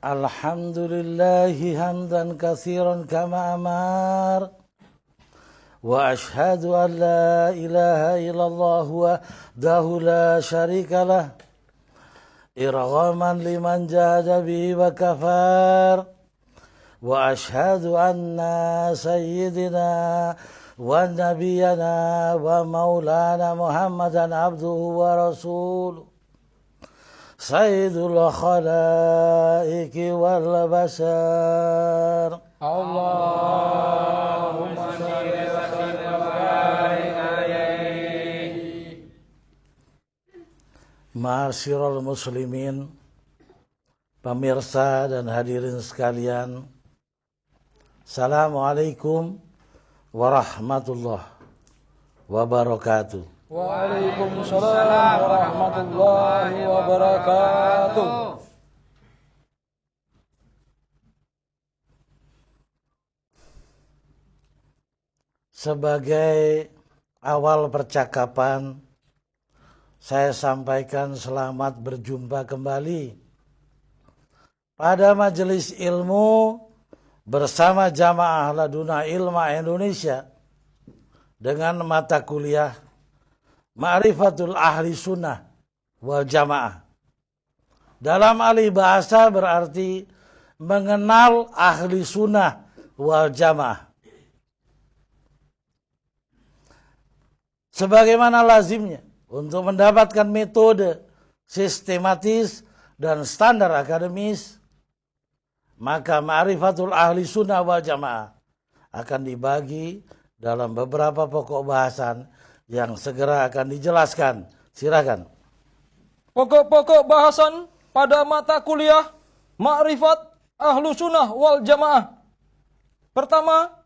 Alhamdulillahi hamdan katsiran kama amar. Wa ashhadu an la ilaha illallah wahdahu la syarika lah. Irghaman liman jahada bihi wa kafar. Wa ashhadu anna sayyidina wa nabiyana wa maulana Muhammadan abduhu wa rasuluh. Sayyidul khalaiki wal bashar. Allahumma shalli wa sallim wa barik alaihi. Ma'asyiral muslimin, pemirsa dan hadirin sekalian, Assalamualaikum warahmatullahi wabarakatuh. Waalaikumsalam warahmatullahi wabarakatuh. Sebagai awal percakapan, saya sampaikan selamat berjumpa kembali pada majelis ilmu bersama Jamaah Laduna Ilma Indonesia dengan mata kuliah Ma'rifatul Ahli Sunnah wal Jamaah. Dalam alih bahasa berarti mengenal ahli sunnah wal jamaah. Sebagaimana lazimnya untuk mendapatkan metode sistematis dan standar akademis, maka Ma'rifatul Ahli Sunnah wal Jamaah akan dibagi dalam beberapa pokok bahasan yang segera akan dijelaskan. Silakan. Pokok-pokok bahasan pada mata kuliah Ma'rifat Ahlu Sunnah wal Jamaah. Pertama,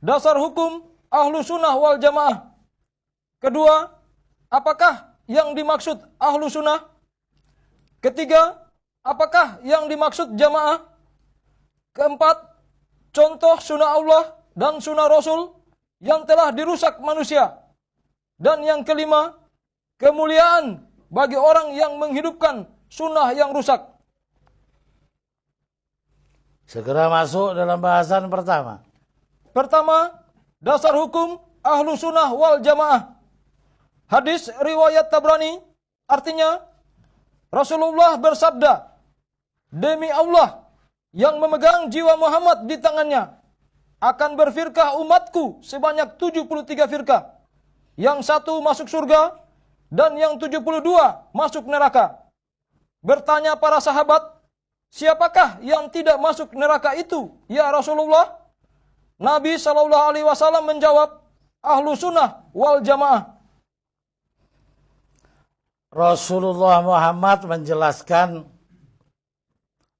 dasar hukum Ahlu Sunnah wal Jamaah. Kedua, apakah yang dimaksud Ahlu Sunnah? Ketiga, apakah yang dimaksud Jamaah? Keempat, contoh sunnah Allah dan sunnah Rasul yang telah dirusak manusia. Dan yang kelima, kemuliaan bagi orang yang menghidupkan sunnah yang rusak. Segera masuk dalam bahasan pertama. Pertama, dasar hukum Ahlu Sunnah wal Jamaah. Hadis riwayat Tabrani, artinya Rasulullah bersabda, demi Allah yang memegang jiwa Muhammad di tangannya, akan berfirqah umatku sebanyak 73 firqah. Yang satu masuk surga, dan yang 72 masuk neraka. Bertanya para sahabat, siapakah yang tidak masuk neraka itu, ya Rasulullah? Nabi SAW menjawab, Ahlu Sunnah wal Jamaah. Rasulullah Muhammad menjelaskan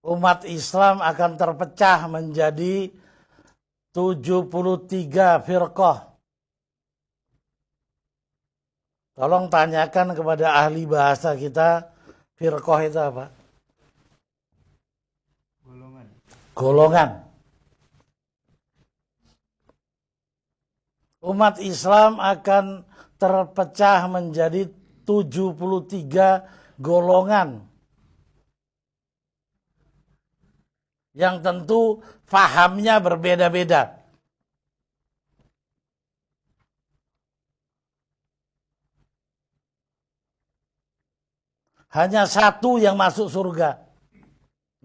umat Islam akan terpecah menjadi 73 firqah. Tolong tanyakan kepada ahli bahasa kita, firqah itu apa? Golongan. Umat Islam akan terpecah menjadi 73 golongan. Yang tentu fahamnya berbeda-beda. Hanya satu yang masuk surga.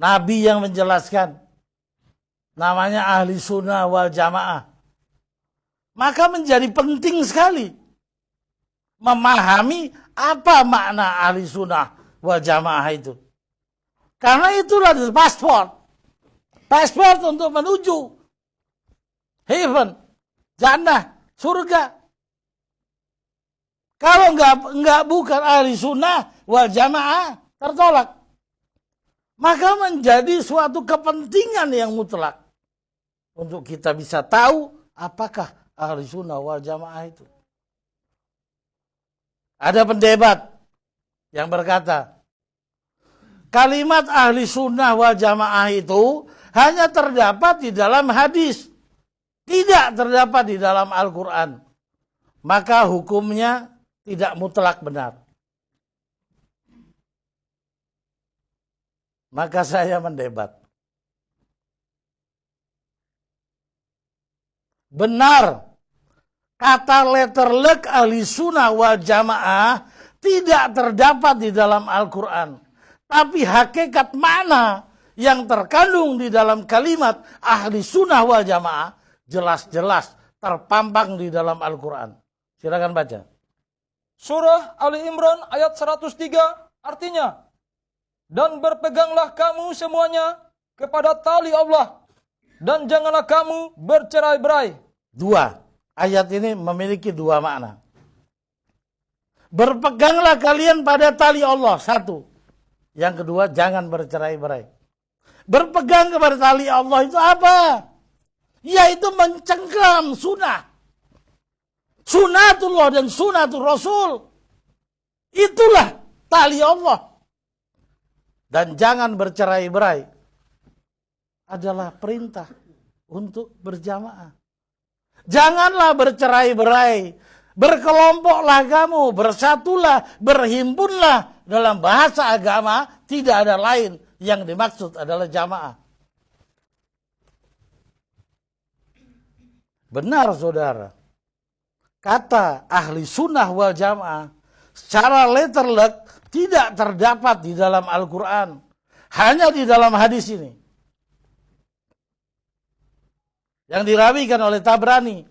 Nabi yang menjelaskan. Namanya Ahli Sunnah wal Jamaah. Maka menjadi penting sekali memahami apa makna Ahli Sunnah wal Jamaah itu. Karena itulah paspor. Paspor untuk menuju heaven, jannah, surga. Kalau enggak bukan Ahli Sunnah wal Jamaah, tertolak. Maka menjadi suatu kepentingan yang mutlak untuk kita bisa tahu apakah Ahli Sunnah wal Jamaah itu. Ada pendebat yang berkata, kalimat Ahli Sunnah wal Jamaah itu hanya terdapat di dalam hadis, tidak terdapat di dalam Al-Quran. Maka hukumnya tidak mutlak benar. Maka saya mendebat. Benar, kata letterlek ahli sunnah wal jamaah tidak terdapat di dalam Al-Quran. Tapi hakikat mana yang terkandung di dalam kalimat ahli sunnah wal jamaah jelas-jelas terpampang di dalam Al-Quran. Silakan baca. Surah Ali Imran ayat 103 artinya, dan berpeganglah kamu semuanya kepada tali Allah, dan janganlah kamu bercerai-berai. Dua, ayat ini memiliki dua makna. Berpeganglah kalian pada tali Allah, satu. Yang kedua, jangan bercerai-berai. Berpegang kepada tali Allah itu apa? Yaitu mencengkram sunnah. Sunnatullah dan sunnatul Rasul. Itulah tali Allah. Dan jangan bercerai-berai adalah perintah untuk berjamaah. Janganlah bercerai-berai, berkelompoklah kamu, bersatulah, berhimpunlah. Dalam bahasa agama tidak ada lain, yang dimaksud adalah jamaah. Benar saudara, kata ahli sunnah wal jamaah secara letterlek tidak terdapat di dalam Al-Quran, hanya di dalam hadis ini yang dirawikan oleh Tabrani.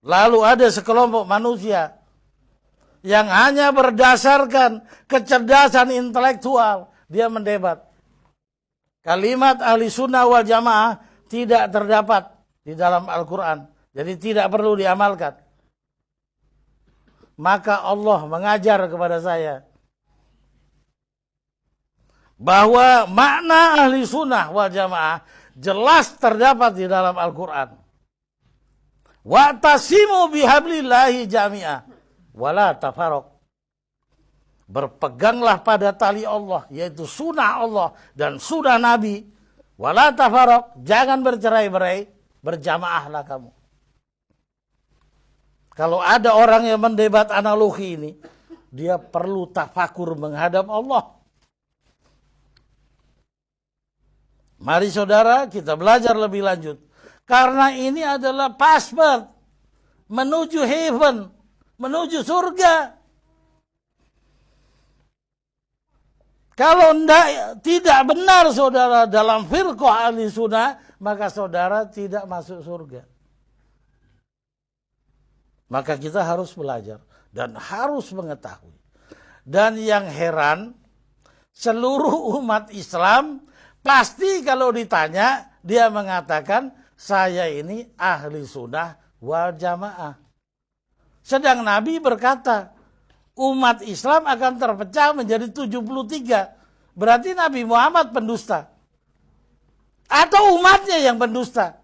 Lalu ada sekelompok manusia yang hanya berdasarkan kecerdasan intelektual, dia mendebat. Kalimat ahli sunnah wal jamaah tidak terdapat di dalam Al-Quran, jadi tidak perlu diamalkan. Maka Allah mengajar kepada saya bahwa makna ahli sunnah wal jamaah jelas terdapat di dalam Al-Quran. Wa'tasimu bihablillahi jami'ah wala tafarraq. Berpeganglah pada tali Allah, yaitu sunnah Allah dan sunnah Nabi. Wala tafarraq, jangan bercerai-berai, berjamaahlah kamu. Kalau ada orang yang mendebat analogi ini, dia perlu tafakur menghadap Allah. Mari saudara, kita belajar lebih lanjut. Karena ini adalah password menuju heaven, menuju surga. Kalau tidak benar saudara dalam firqah ahli sunnah, maka saudara tidak masuk surga. Maka kita harus belajar dan harus mengetahui. Dan yang heran, seluruh umat Islam pasti kalau ditanya, dia mengatakan, saya ini ahli sunnah wal jamaah. Sedang Nabi berkata, umat Islam akan terpecah menjadi 73. Berarti Nabi Muhammad pendusta. Atau umatnya yang pendusta.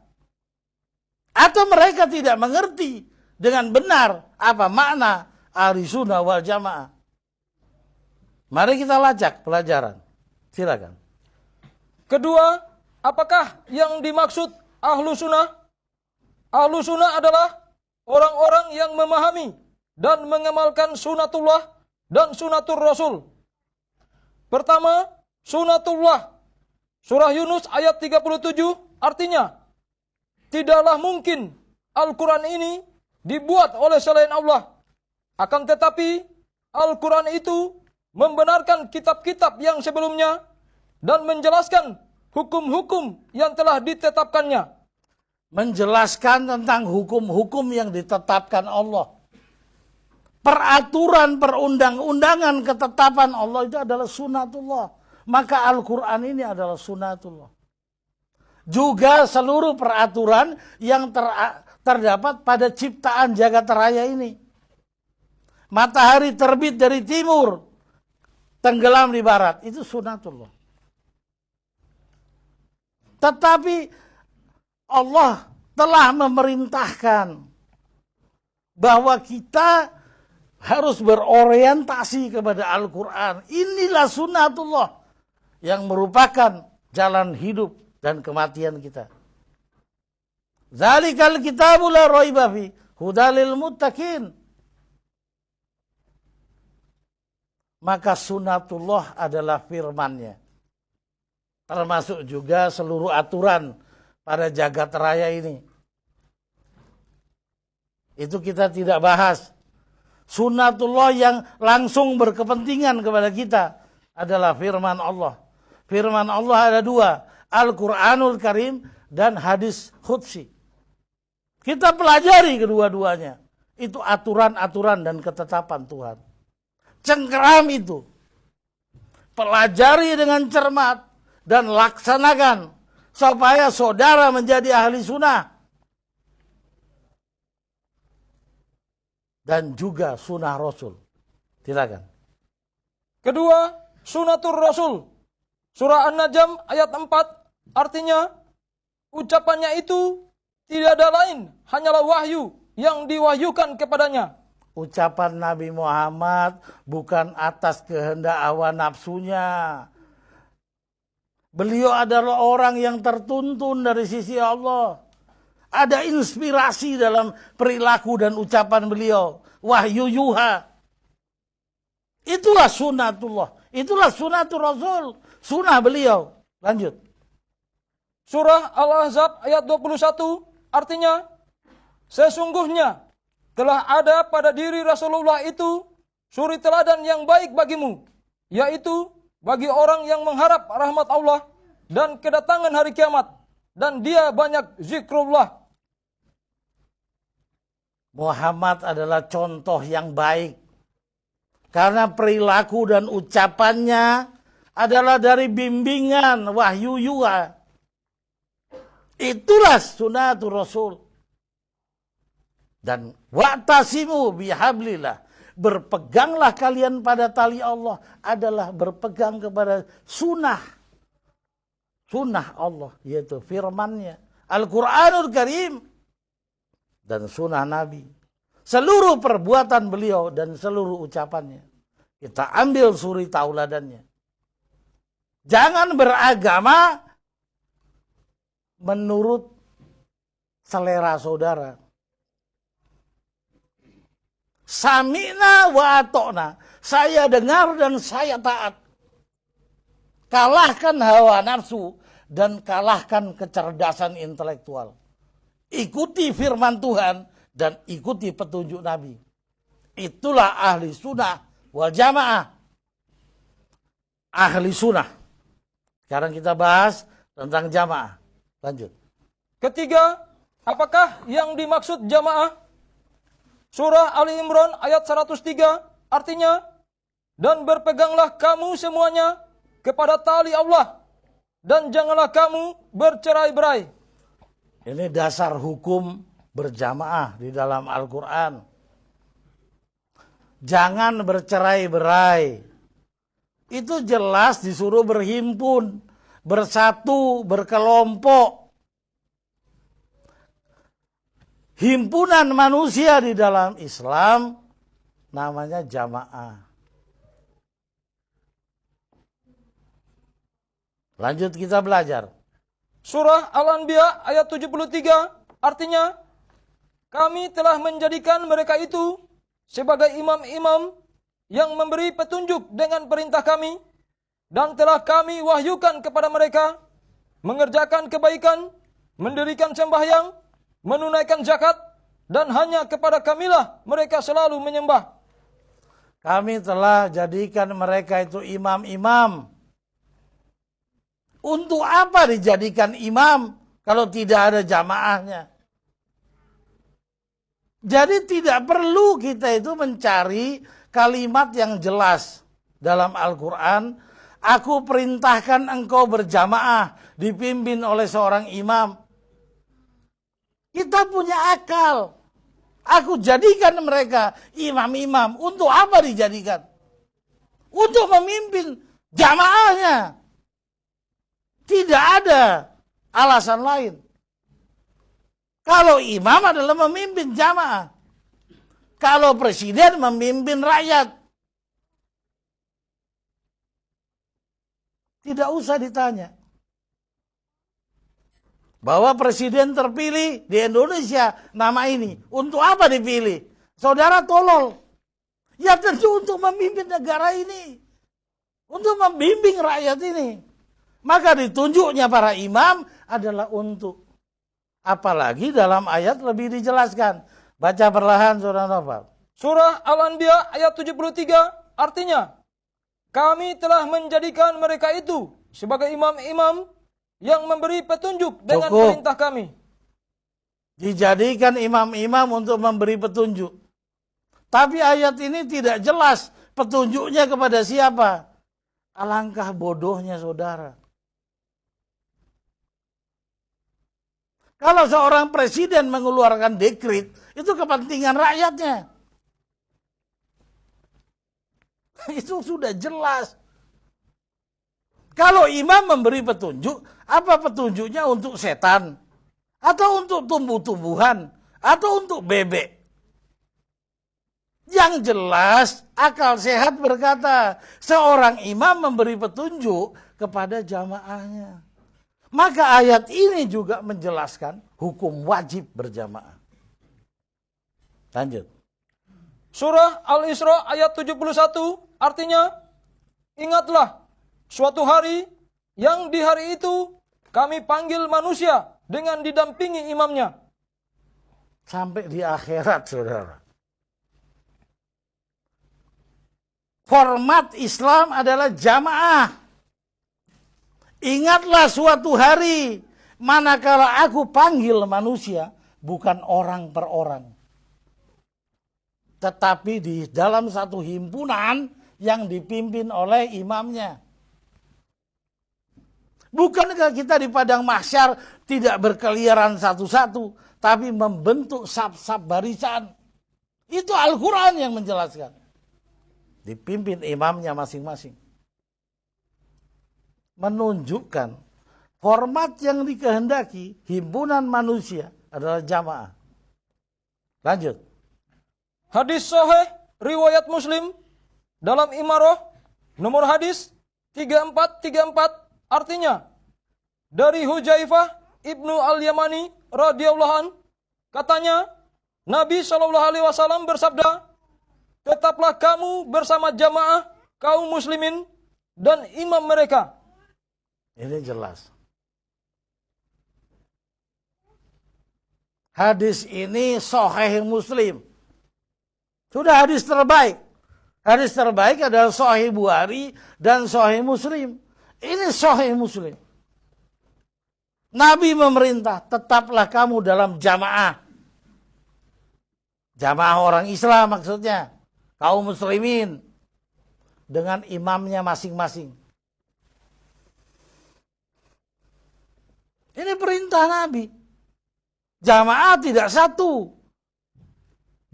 Atau mereka tidak mengerti dengan benar apa makna ahli sunnah wal jamaah. Mari kita lacak pelajaran. Silakan. Kedua, apakah yang dimaksud ahlu sunnah? Ahlu sunnah adalah orang-orang yang memahami dan mengamalkan sunnatullah dan sunnatur Rasul. Pertama, sunnatullah. Surah Yunus ayat 37 artinya, tidaklah mungkin Al-Quran ini dibuat oleh selain Allah. Akan tetapi, Al-Quran itu membenarkan kitab-kitab yang sebelumnya dan menjelaskan hukum-hukum yang telah ditetapkannya. Menjelaskan tentang hukum-hukum yang ditetapkan Allah. Peraturan perundang-undangan ketetapan Allah itu adalah sunnatullah. Maka Al-Quran ini adalah sunnatullah. Juga seluruh peraturan yang terdapat pada ciptaan jagat raya ini. Matahari terbit dari timur, tenggelam di barat, itu sunnatullah. Tetapi Allah telah memerintahkan bahwa kita harus berorientasi kepada Al-Quran. Inilah sunnatullah yang merupakan jalan hidup dan kematian kita. Zalikal kitabu la raiba fi hudalil muttaqin. maka sunatullah adalah firman-Nya. Termasuk juga seluruh aturan pada jagat raya ini. Itu kita tidak bahas. Sunatullah yang langsung berkepentingan kepada kita adalah firman Allah. Firman Allah ada dua, Al-Quranul Karim dan hadis qudsi. Kita pelajari kedua-duanya. Itu aturan-aturan dan ketetapan Tuhan. Cengkeram itu. Pelajari dengan cermat dan laksanakan supaya saudara menjadi ahli sunnah. Dan juga sunnah Rasul. Silakan. Kedua, sunatur Rasul. Surah An-Najm ayat 4 artinya ucapannya itu tidak ada lain, hanyalah wahyu yang diwahyukan kepadanya. Ucapan Nabi Muhammad bukan atas kehendak hawa nafsunya. Beliau adalah orang yang tertuntun dari sisi Allah. Ada inspirasi dalam perilaku dan ucapan beliau. Wahyu yuha. Itulah sunatullah. Itulah sunatul Rasul. Sunnah beliau. Lanjut. Surah Al-Ahzab ayat 21 artinya, sesungguhnya telah ada pada diri Rasulullah itu suri teladan yang baik bagimu, yaitu bagi orang yang mengharap rahmat Allah dan kedatangan hari kiamat, dan dia banyak zikrullah. Muhammad adalah contoh yang baik. Karena perilaku dan ucapannya adalah dari bimbingan wahyu yuha. Itulah sunatul Rasul. Dan wa'tasimu bihablillah. Berpeganglah kalian pada tali Allah adalah berpegang kepada sunnah. Sunnah Allah, yaitu firman-Nya. Al-Quranul Karim. Dan sunnah Nabi. Seluruh perbuatan beliau dan seluruh ucapannya. Kita ambil suri tauladannya. Jangan beragama menurut selera saudara. Sami'na wa atokna. Saya dengar dan saya taat. Kalahkan hawa nafsu dan kalahkan kecerdasan intelektual. Ikuti firman Tuhan dan ikuti petunjuk Nabi. Itulah ahli sunnah wal jamaah. Ahli sunnah. Sekarang kita bahas tentang jamaah. Lanjut. Ketiga, apakah yang dimaksud jamaah? Surah Ali Imran ayat 103 artinya, dan berpeganglah kamu semuanya kepada tali Allah, dan janganlah kamu bercerai-berai. Ini dasar hukum berjamaah di dalam Al-Quran. Jangan bercerai-berai. Itu jelas disuruh berhimpun, bersatu, berkelompok. Himpunan manusia di dalam Islam namanya jamaah. Lanjut kita belajar. Surah Al-Anbiya ayat 73 artinya, kami telah menjadikan mereka itu sebagai imam-imam yang memberi petunjuk dengan perintah kami, dan telah kami wahyukan kepada mereka mengerjakan kebaikan, mendirikan sembahyang, menunaikan zakat, dan hanya kepada kamilah mereka selalu menyembah. Kami telah jadikan mereka itu imam-imam. Untuk apa dijadikan imam kalau tidak ada jamaahnya? Jadi tidak perlu kita itu mencari kalimat yang jelas dalam Al-Quran. Aku perintahkan engkau berjamaah dipimpin oleh seorang imam. Kita punya akal. Aku jadikan mereka imam-imam. Untuk apa dijadikan? Untuk memimpin jamaahnya. Tidak ada alasan lain. Kalau imam adalah memimpin jamaah. Kalau presiden memimpin rakyat. Tidak usah ditanya. Bahwa presiden terpilih di Indonesia nama ini. Untuk apa dipilih? Saudara tolol. Ya tentu untuk memimpin negara ini. Untuk membimbing rakyat ini. Maka ditunjuknya para imam adalah untuk. Apalagi dalam ayat lebih dijelaskan. Baca perlahan Saudara Novel. Surah Al-Anbiya ayat 73 artinya, kami telah menjadikan mereka itu sebagai imam-imam yang memberi petunjuk dengan perintah kami. Dijadikan imam-imam untuk memberi petunjuk. Tapi ayat ini tidak jelas petunjuknya kepada siapa. Alangkah bodohnya saudara. Kalau seorang presiden mengeluarkan dekret, itu kepentingan rakyatnya. Itu sudah jelas. Kalau imam memberi petunjuk, apa petunjuknya untuk setan? Atau untuk tumbuh-tumbuhan? Atau untuk bebek? Yang jelas, akal sehat berkata, seorang imam memberi petunjuk kepada jamaahnya. Maka ayat ini juga menjelaskan hukum wajib berjamaah. Lanjut. Surah Al-Isra ayat 71 artinya, ingatlah suatu hari yang di hari itu kami panggil manusia dengan didampingi imamnya. Sampai di akhirat saudara. Format Islam adalah jamaah. Ingatlah suatu hari manakala aku panggil manusia bukan orang per orang. Tetapi di dalam satu himpunan yang dipimpin oleh imamnya. Bukankah kita di padang mahsyar tidak berkeliaran satu-satu, tapi membentuk saf-saf barisan? Itu Al-Quran yang menjelaskan. Dipimpin imamnya masing-masing. Menunjukkan format yang dikehendaki himpunan manusia adalah jamaah. Lanjut. Hadis sahih riwayat Muslim dalam Imarah nomor hadis 3434 artinya, dari Hujaifah ibnu al-Yamani radhiyallahu an, katanya Nabi SAW bersabda, tetaplah kamu bersama jamaah kaum muslimin dan imam mereka. Ini jelas. Hadis ini sahih Muslim. Sudah hadis terbaik. Hadis terbaik adalah sahih Bukhari dan sahih Muslim. Ini sahih Muslim. Nabi memerintah, tetaplah kamu dalam jamaah. Jamaah orang Islam maksudnya. Kaum muslimin. Dengan imamnya masing-masing. Ini perintah Nabi. Jamaah tidak satu.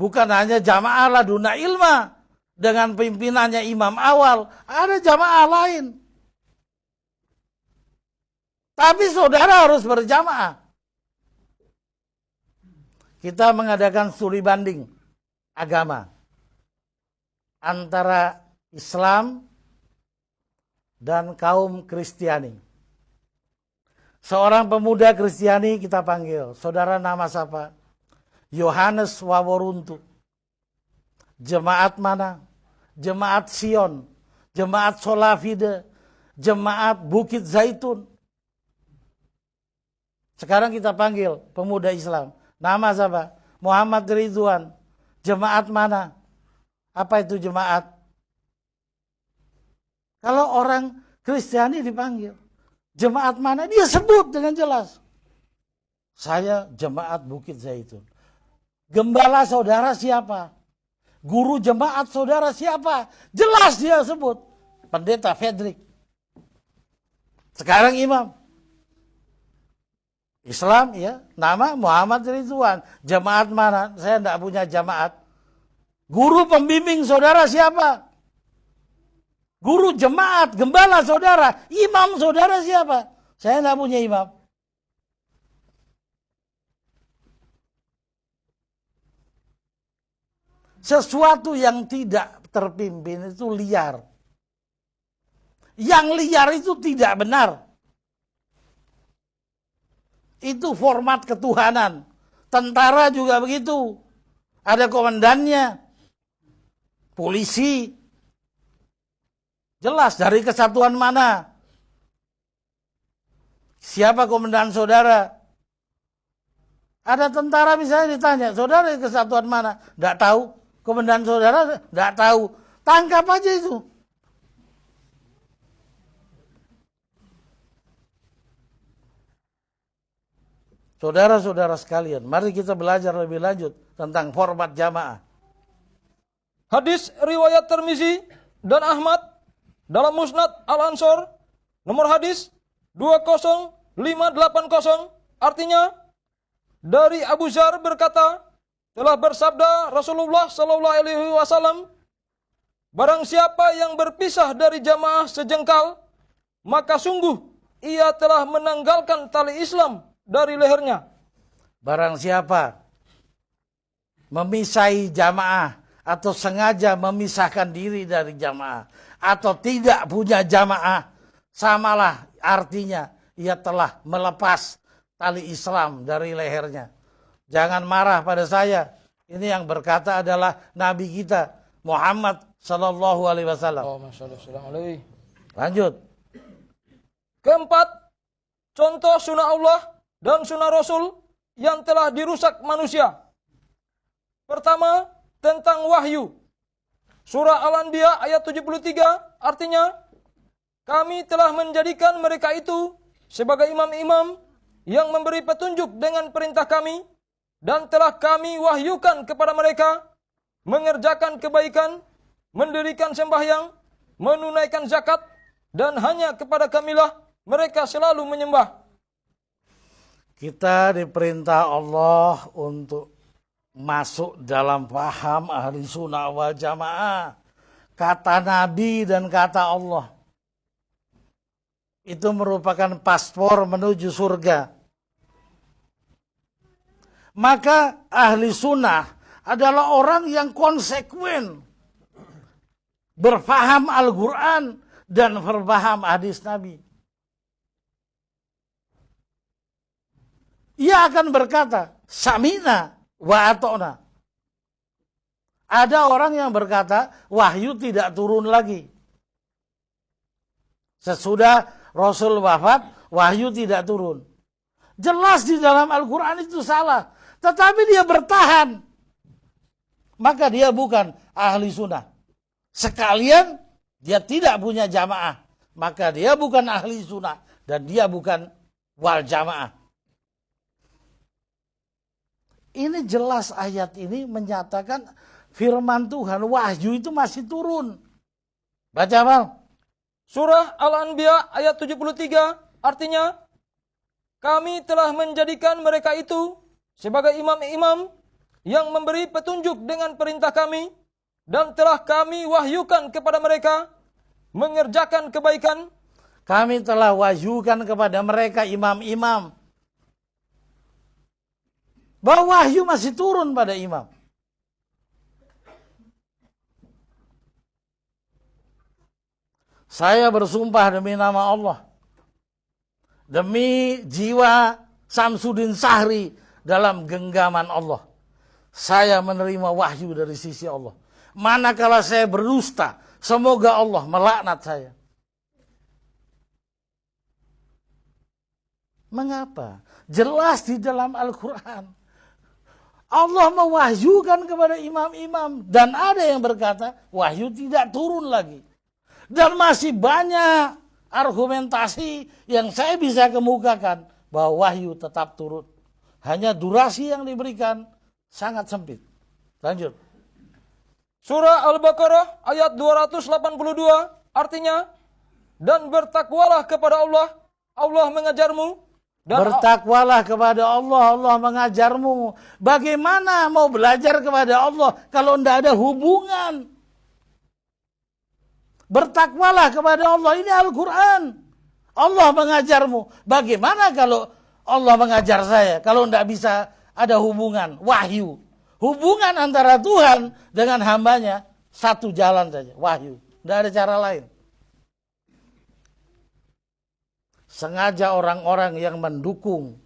Bukan hanya jamaah laduna ilma. Dengan pimpinannya imam awal. Ada jamaah lain. Tapi saudara harus berjamaah. Kita mengadakan studi banding agama. Antara Islam dan kaum Kristiani. Seorang pemuda Kristiani kita panggil. Saudara nama siapa? Yohanes Waworuntu. Jemaat mana? Jemaat Sion. Jemaat Solafide. Jemaat Bukit Zaitun. Sekarang kita panggil pemuda Islam. Nama siapa? Muhammad Ridwan. Jemaat mana? Apa itu jemaat? Kalau orang Kristiani dipanggil. Jemaat mana? Dia sebut dengan jelas. Saya jemaat Bukit Zaitun. Gembala saudara siapa? Guru jemaat saudara siapa? Jelas dia sebut. Pendeta Fredrik. Sekarang imam. Islam ya. Nama Muhammad Ridwan. Jemaat mana? Saya tidak punya jemaat. Guru pembimbing saudara siapa? Guru jemaat, gembala saudara, imam saudara siapa? Saya tidak punya imam. Sesuatu yang tidak terpimpin itu liar. Yang liar itu tidak benar. Itu format ketuhanan. Tentara juga begitu. Ada komandannya. polisi. Jelas dari kesatuan mana? Siapa komandan saudara? Ada tentara misalnya ditanya, saudara kesatuan mana? Tidak tahu. Komandan saudara tidak tahu. Tangkap aja itu. Saudara-saudara sekalian, mari kita belajar lebih lanjut tentang format jamaah. Hadis riwayat Tirmizi dan Ahmad dalam Musnad Al-Ansor nomor hadis 20580, artinya dari Abu Dzar berkata, telah bersabda Rasulullah sallallahu alaihi wasallam, barang siapa yang berpisah dari jamaah sejengkal, maka sungguh ia telah menanggalkan tali Islam dari lehernya. Barang siapa memisai jamaah atau sengaja memisahkan diri dari jamaah atau tidak punya jamaah, samalah artinya ia telah melepas tali Islam dari lehernya. Jangan marah pada saya. Ini yang berkata adalah Nabi kita Muhammad sallallahu alaihi wasallam. Lanjut. Keempat, contoh sunnah Allah dan sunnah Rasul yang telah dirusak manusia. Pertama, tentang wahyu. Surah Al-Anbiya ayat 73, artinya, kami telah menjadikan mereka itu sebagai imam-imam yang memberi petunjuk dengan perintah kami, dan telah kami wahyukan kepada mereka mengerjakan kebaikan, mendirikan sembahyang, menunaikan zakat, dan hanya kepada kamilah mereka selalu menyembah. Kita diperintah Allah untuk masuk dalam paham ahli sunnah wal jamaah. Kata Nabi dan kata Allah. Itu merupakan paspor menuju surga. Maka ahli sunnah adalah orang yang konsekuen. Berfaham Al-Quran dan berfaham hadis Nabi. Ia akan berkata, Samina wa ata'na. Ada orang yang berkata, wahyu tidak turun lagi. Sesudah Rasul wafat, wahyu tidak turun. Jelas di dalam Al-Quran itu salah. Tetapi dia bertahan. Maka dia bukan ahli sunnah. Sekalian dia tidak punya jamaah. Maka dia bukan ahli sunnah. Dan dia bukan wal jamaah. Ini jelas ayat ini menyatakan firman Tuhan, wahyu itu masih turun. Baca Bang. Surah Al-Anbiya ayat 73, artinya, kami telah menjadikan mereka itu sebagai imam-imam yang memberi petunjuk dengan perintah kami, dan telah kami wahyukan kepada mereka mengerjakan kebaikan. Kami telah wahyukan kepada mereka imam-imam. Bahwa wahyu masih turun pada imam. Saya bersumpah demi nama Allah. Demi jiwa Samsudin Sahri dalam genggaman Allah. Saya menerima wahyu dari sisi Allah. Manakala saya berdusta, semoga Allah melaknat saya. Mengapa? Jelas di dalam Al-Quran. Allah mewahyukan kepada imam-imam. Dan ada yang berkata, wahyu tidak turun lagi. Dan masih banyak argumentasi yang saya bisa kemukakan bahwa wahyu tetap turun. Hanya durasi yang diberikan sangat sempit. Lanjut. Surah Al-Baqarah ayat 282, artinya, dan bertakwalah kepada Allah, Allah mengajarmu. Dan bertakwalah kepada Allah, Allah mengajarmu. Bagaimana mau belajar kepada Allah kalau tidak ada hubungan? Bertakwalah kepada Allah, ini Al-Quran. Allah mengajarmu. Bagaimana kalau Allah mengajar saya kalau tidak bisa ada hubungan, wahyu? Hubungan antara Tuhan dengan hambanya satu jalan saja, wahyu. Tidak ada cara lain. Sengaja orang-orang yang mendukung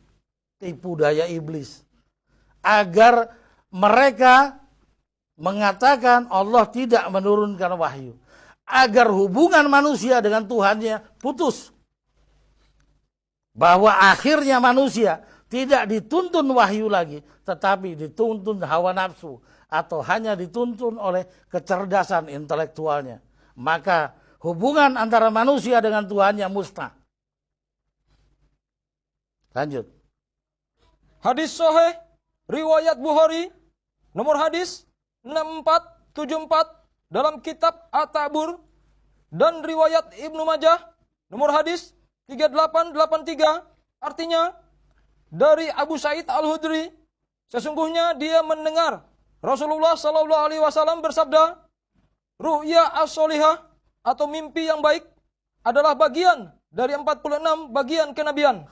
tipu daya iblis agar mereka mengatakan Allah tidak menurunkan wahyu agar hubungan manusia dengan Tuhannya putus. Bahwa akhirnya manusia tidak dituntun wahyu lagi, tetapi dituntun hawa nafsu atau hanya dituntun oleh kecerdasan intelektualnya. Maka hubungan antara manusia dengan Tuhannya musnah. Lanjut. Hadis sahih riwayat Bukhari nomor hadis 6474 dalam kitab At-Ta'bur, dan riwayat Ibnu Majah nomor hadis 3883, artinya dari Abu Sa'id Al-Hudri, sesungguhnya dia mendengar Rasulullah sallallahu alaihi wasallam bersabda, ru'ya as-solihah atau mimpi yang baik adalah bagian dari 46 bagian kenabian.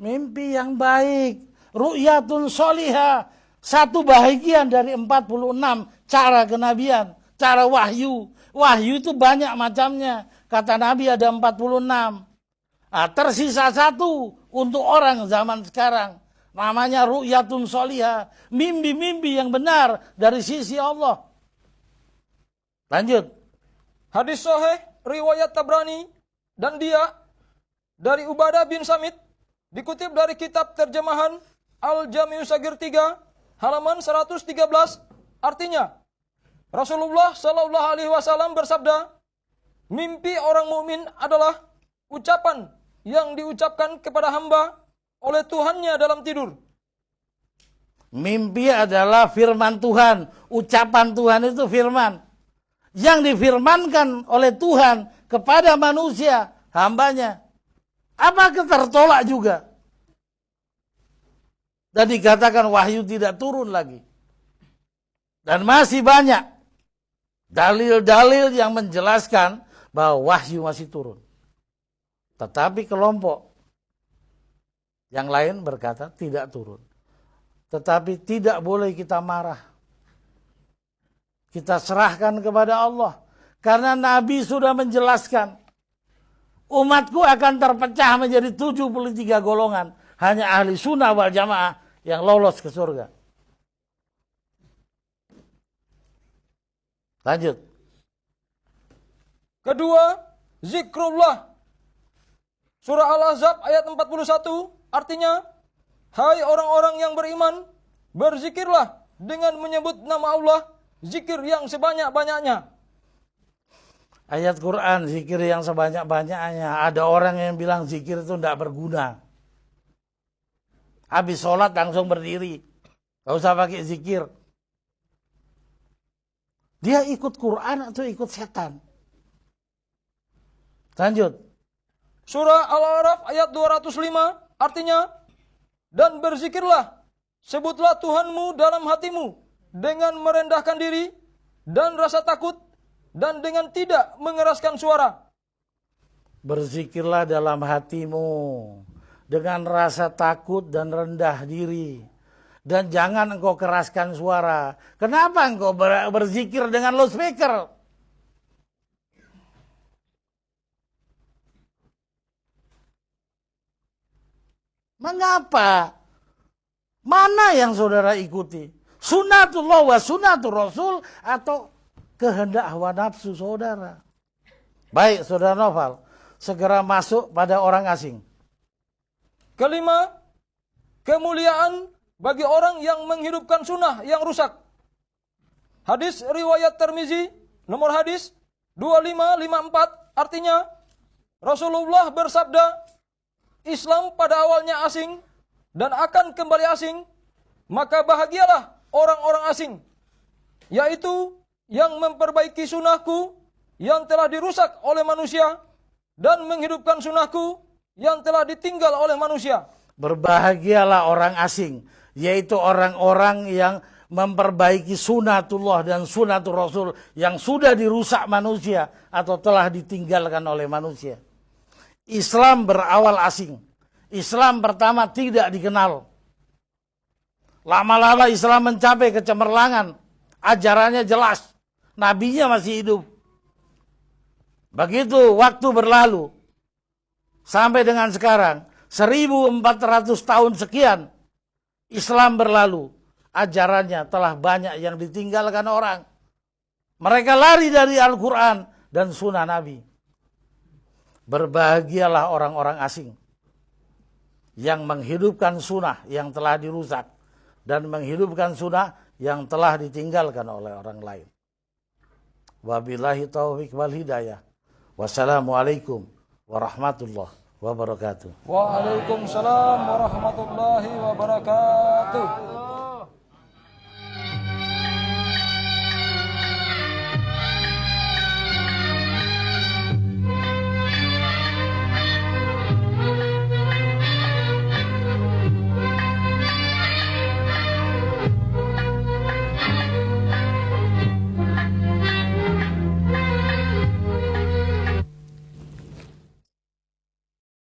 Mimpi yang baik, ru'yatun solihah, satu bahagian dari 46 cara kenabian, cara wahyu. Wahyu itu banyak macamnya. Kata Nabi ada 46. Tersisa satu untuk orang zaman sekarang. Namanya ru'yatun solihah. Mimpi-mimpi yang benar dari sisi Allah. Lanjut. Hadis sahih riwayat Tabrani dan dia dari Ubadah bin Samit, dikutip dari kitab terjemahan Al-Jami'u Sagir 3 halaman 113, artinya Rasulullah sallallahu alaihi wasallam bersabda, mimpi orang mukmin adalah ucapan yang diucapkan kepada hamba oleh Tuhannya dalam tidur. Mimpi adalah firman Tuhan. Ucapan Tuhan itu firman. Yang difirmankan oleh Tuhan kepada manusia, hambanya. Apakah tertolak juga? Dan dikatakan wahyu tidak turun lagi. Dan masih banyak dalil-dalil yang menjelaskan bahwa wahyu masih turun. Tetapi kelompok yang lain berkata tidak turun. Tetapi tidak boleh kita marah. Kita serahkan kepada Allah. Karena Nabi sudah menjelaskan. Umatku akan terpecah menjadi 73 golongan. Hanya ahli sunnah wal jamaah yang lolos ke surga. Lanjut. Kedua, zikrullah. Surah Al-Ahzab ayat 41, artinya, hai orang-orang yang beriman, berzikirlah dengan menyebut nama Allah, zikir yang sebanyak-banyaknya. Ayat Quran, zikir yang sebanyak-banyaknya. Ada orang yang bilang zikir itu tidak berguna. Habis sholat langsung berdiri. Gak usah pakai zikir. Dia ikut Quran atau ikut setan? Lanjut. Surah Al-A'raf ayat 205, artinya, dan berzikirlah, sebutlah Tuhanmu dalam hatimu, dengan merendahkan diri, dan rasa takut, dan dengan tidak mengeraskan suara. Berzikirlah dalam hatimu, dengan rasa takut dan rendah diri. Dan jangan engkau keraskan suara. Kenapa engkau berzikir dengan loudspeaker? Mengapa? Mana yang saudara ikuti? Sunnatullah wa sunnatul Rasul atau kehendak hawa nafsu saudara? Baik, saudara Noval, segera masuk pada orang asing. Kelima, kemuliaan bagi orang yang menghidupkan sunnah yang rusak. Hadis riwayat Tirmizi, nomor hadis 2554, artinya, Rasulullah bersabda, Islam pada awalnya asing dan akan kembali asing, maka bahagialah orang-orang asing, yaitu yang memperbaiki sunnahku yang telah dirusak oleh manusia dan menghidupkan sunnahku yang telah ditinggal oleh manusia. Berbahagialah orang asing, yaitu orang-orang yang memperbaiki sunnatullah dan sunnatul Rasul yang sudah dirusak manusia atau telah ditinggalkan oleh manusia. Islam berawal asing. Islam pertama tidak dikenal. Lama-lama Islam mencapai kecemerlangan. Ajarannya jelas. Nabinya masih hidup. Begitu waktu berlalu. Sampai dengan sekarang. 1400 tahun sekian. Islam berlalu. ajarannya telah banyak yang ditinggalkan orang. Mereka lari dari Al-Quran dan sunnah Nabi. Berbahagialah orang-orang asing yang menghidupkan sunnah yang telah dirusak dan menghidupkan sunnah yang telah ditinggalkan oleh orang lain. Wabillahi taufiq wal hidayah. Wassalamualaikum warahmatullahi wabarakatuh. Waalaikumsalam warahmatullahi wabarakatuh.